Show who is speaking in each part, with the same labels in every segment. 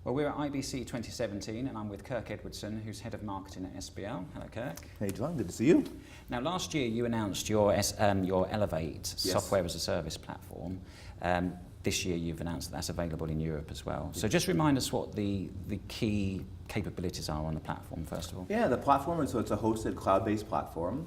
Speaker 1: Well, we're at IBC 2017 and I'm with Kirk Edwardson, who's Head of Marketing at Espial. Hello, Kirk.
Speaker 2: Hey, John, good to see you.
Speaker 1: Now, last year you announced your Elevate software as a service platform. This year you've announced that's available in Europe as well. So just remind us what the key capabilities are on the platform, first of all.
Speaker 2: Yeah, the platform, so it's a hosted cloud-based platform.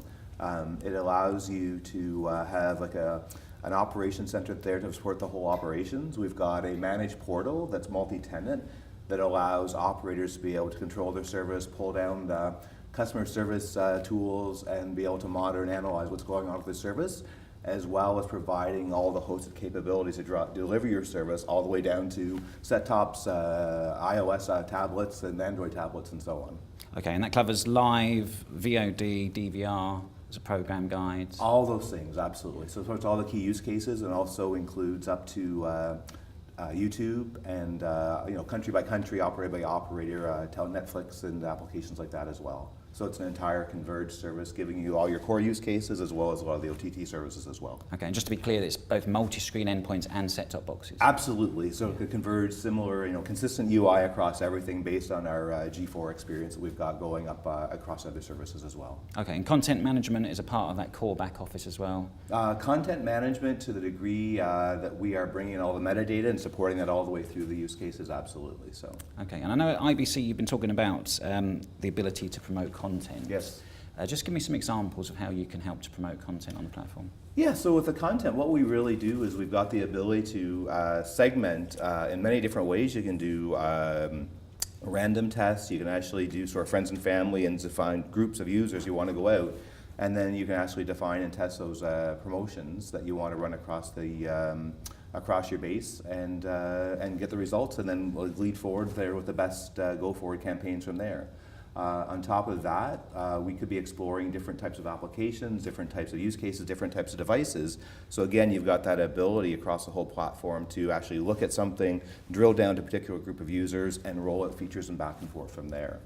Speaker 2: It allows you to have like an operations center there to support the whole operations. We've got a managed portal that's multi-tenant that allows operators to be able to control their service, pull down the customer service tools, and be able to monitor and analyze what's going on with the service, as well as providing all the hosted capabilities to deliver your service all the way down to set-tops, iOS tablets, and Android tablets, and so on.
Speaker 1: Okay, and that covers live, VOD, DVR, as a program guide?
Speaker 2: All those things, absolutely. So it's all the key use cases, and also includes up to YouTube and country by country, operator by operator, Netflix and applications like that as well. So it's an entire converged service giving you all your core use cases as well as a lot of the OTT services as well.
Speaker 1: Okay, and just to be clear, it's both multi-screen endpoints and set-top boxes?
Speaker 2: Absolutely. So it could converge similar, consistent UI across everything based on our G4 experience that we've got going up across other services as well.
Speaker 1: Okay, and content management is a part of that core back office as well?
Speaker 2: Content management, to the degree that we are bringing in all the metadata and supporting that all the way through the use cases, absolutely. So.
Speaker 1: Okay, and I know at IBC you've been talking about the ability to promote content.
Speaker 2: Yes.
Speaker 1: Just give me some examples of how you can help to promote content on the platform.
Speaker 2: Yeah, so with the content, what we really do is we've got the ability to segment in many different ways. You can do random tests, you can actually do sort of friends and family and define groups of users you want to go out, and then you can actually define and test those promotions that you want to run across the across your base and get the results, and then lead forward there with the best go-forward campaigns from there. On top of that, we could be exploring different types of applications, different types of use cases, different types of devices. So again, you've got that ability across the whole platform to actually look at something, drill down to a particular group of users, and roll out features and back and forth from there.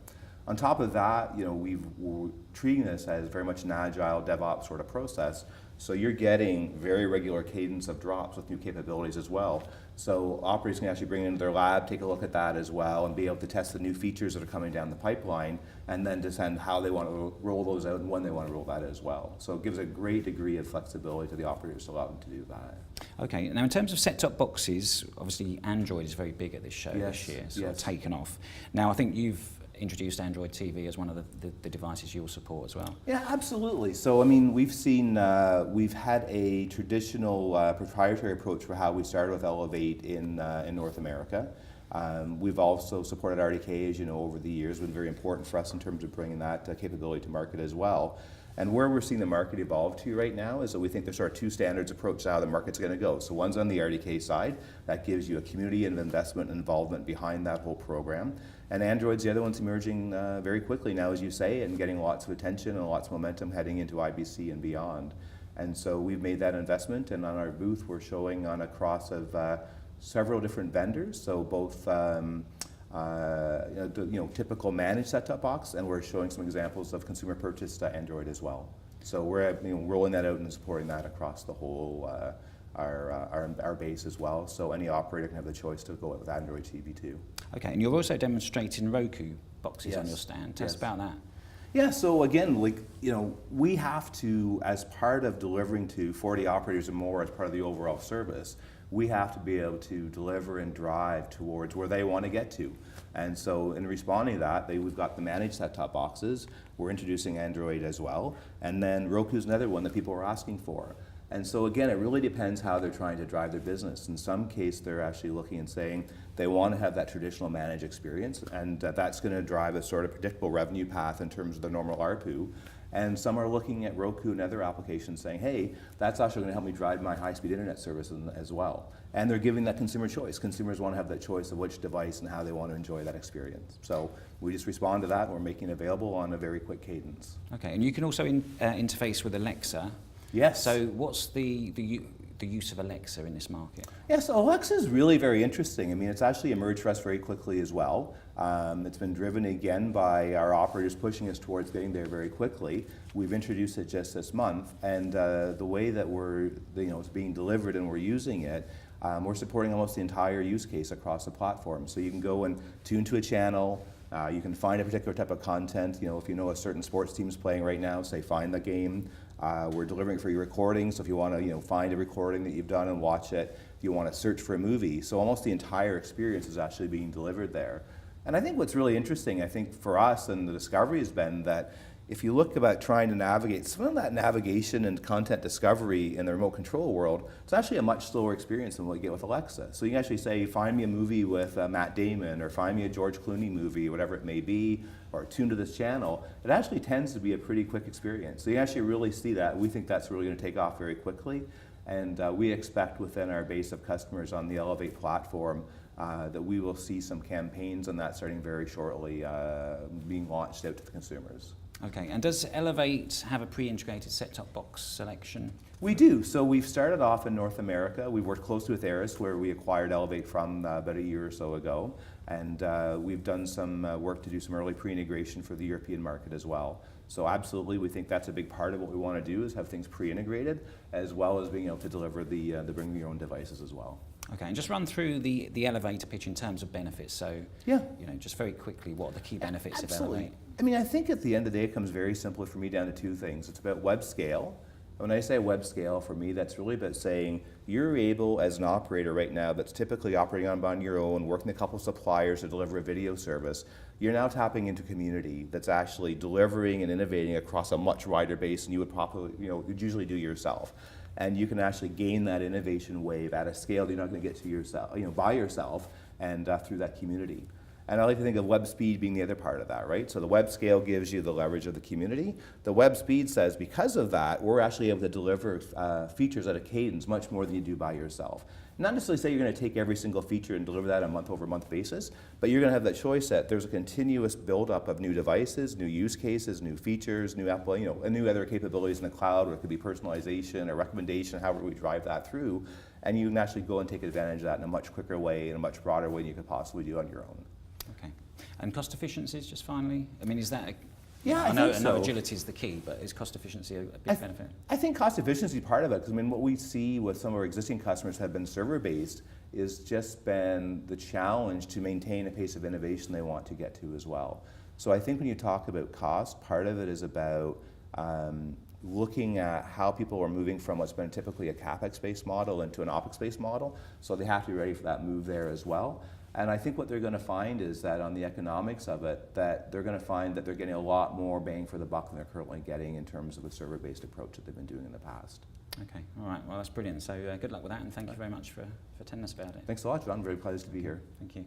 Speaker 2: On top of that, we're treating this as very much an agile DevOps sort of process. So you're getting very regular cadence of drops with new capabilities as well. So operators can actually bring it into their lab, take a look at that as well, and be able to test the new features that are coming down the pipeline, and then decide how they want to roll those out and when they want to roll that as well. So it gives a great degree of flexibility to the operators to allow them to do that. Okay,
Speaker 1: now in terms of set-top boxes, obviously Android is very big at this show this year, so it's taken off. Now I think you've introduced Android TV as one of the devices you'll support as well.
Speaker 2: Yeah, absolutely. So I mean, we've had a traditional proprietary approach for how we started with Elevate in North America. We've also supported RDK, as you know, over the years. It's been very important for us in terms of bringing that capability to market as well. And where we're seeing the market evolve to right now is that we think there's sort of two standards approach to how the market's going to go. So one's on the RDK side, that gives you a community and investment and involvement behind that whole program. And Android's the other one's emerging very quickly now, as you say, and getting lots of attention and lots of momentum heading into IBC and beyond. And so we've made that investment, and on our booth we're showing on a cross of several different vendors, so both typical managed set-top box, and we're showing some examples of consumer purchased Android as well. So we're rolling that out and supporting that across the whole our base as well. So any operator can have the choice to go with Android TV too.
Speaker 1: Okay, and you're also demonstrating Roku boxes on your stand. Tell us about that.
Speaker 2: Yeah, so again, we have to, as part of delivering to 40 operators or more as part of the overall service, we have to be able to deliver and drive towards where they want to get to. And so in responding to that, we've got the managed set-top boxes, we're introducing Android as well, and then Roku's another one that people are asking for. And so again, it really depends how they're trying to drive their business. In some case, they're actually looking and saying they want to have that traditional managed experience, and that's going to drive a sort of predictable revenue path in terms of the normal ARPU. And some are looking at Roku and other applications saying, hey, that's actually going to help me drive my high-speed internet service as well. And they're giving that consumer choice. Consumers want to have that choice of which device and how they want to enjoy that experience. So we just respond to that, and we're making it available on a very quick cadence.
Speaker 1: Okay, and you can also interface with Alexa.
Speaker 2: Yes.
Speaker 1: So what's the use of Alexa in this market?
Speaker 2: Yeah, so Alexa is really very interesting. I mean, it's actually emerged for us very quickly as well. It's been driven again by our operators pushing us towards getting there very quickly. We've introduced it just this month, and the way that it's being delivered and we're using it, We're supporting almost the entire use case across the platform. So you can go and tune to a channel. You can find a particular type of content. You know, if you know a certain sports team's playing right now, say find the game. We're delivering free recordings, so if you want to find a recording that you've done and watch it, if you want to search for a movie. So almost the entire experience is actually being delivered there. And I think what's really interesting, I think for us and the discovery has been that if you look about trying to navigate, some of that navigation and content discovery in the remote control world, it's actually a much slower experience than what you get with Alexa. So you can actually say, find me a movie with Matt Damon, or find me a George Clooney movie, whatever it may be, or tune to this channel. It actually tends to be a pretty quick experience. So you actually really see that. We think that's really going to take off very quickly. And we expect within our base of customers on the Elevate platform that we will see some campaigns on that starting very shortly, being launched out to the consumers.
Speaker 1: Okay, and does Elevate have a pre-integrated set-top box selection?
Speaker 2: We do. So we've started off in North America. We've worked closely with Eris, where we acquired Elevate from about a year or so ago. And we've done some work to do some early pre-integration for the European market as well. So absolutely, we think that's a big part of what we want to do, is have things pre-integrated, as well as being able to deliver the bring your own devices as well.
Speaker 1: Okay, and just run through the elevator pitch in terms of benefits. So,
Speaker 2: yeah,
Speaker 1: just very quickly, what are the key benefits of
Speaker 2: absolutely.
Speaker 1: Elevate?
Speaker 2: I mean, I think at the end of the day, it comes very simply for me down to two things. It's about web scale. When I say web scale, for me, that's really about saying you're able, as an operator right now that's typically operating on your own, working with a couple of suppliers to deliver a video service, you're now tapping into community that's actually delivering and innovating across a much wider base than you would probably, you'd usually do yourself. And you can actually gain that innovation wave at a scale that you're not going to get to yourself, by yourself, and through that community. And I like to think of web speed being the other part of that, right? So the web scale gives you the leverage of the community. The web speed says, because of that, we're actually able to deliver features at a cadence much more than you do by yourself. Not necessarily say you're going to take every single feature and deliver that on a month-over-month basis, but you're going to have that choice that there's a continuous build-up of new devices, new use cases, new features, new and new other capabilities in the cloud, or it could be personalization or recommendation, however we drive that through, and you can actually go and take advantage of that in a much quicker way, in a much broader way than you could possibly do on your own.
Speaker 1: Okay. And cost efficiencies, just finally? I mean, is that
Speaker 2: I
Speaker 1: know
Speaker 2: think so.
Speaker 1: agility is the key, but is cost efficiency a big benefit?
Speaker 2: I think cost efficiency is part of it, because what we see with some of our existing customers have been server-based is just been the challenge to maintain a pace of innovation they want to get to as well. So I think when you talk about cost, part of it is about looking at how people are moving from what's been typically a CapEx-based model into an OpEx-based model, so they have to be ready for that move there as well. And I think what they're going to find is that on the economics of it, that they're going to find that they're getting a lot more bang for the buck than they're currently getting in terms of a server-based approach that they've been doing in the past.
Speaker 1: Okay, all right, well that's brilliant. So good luck with that, and thank you very much for telling us about it.
Speaker 2: Thanks a lot, John. Very pleased to be here.
Speaker 1: Thank you.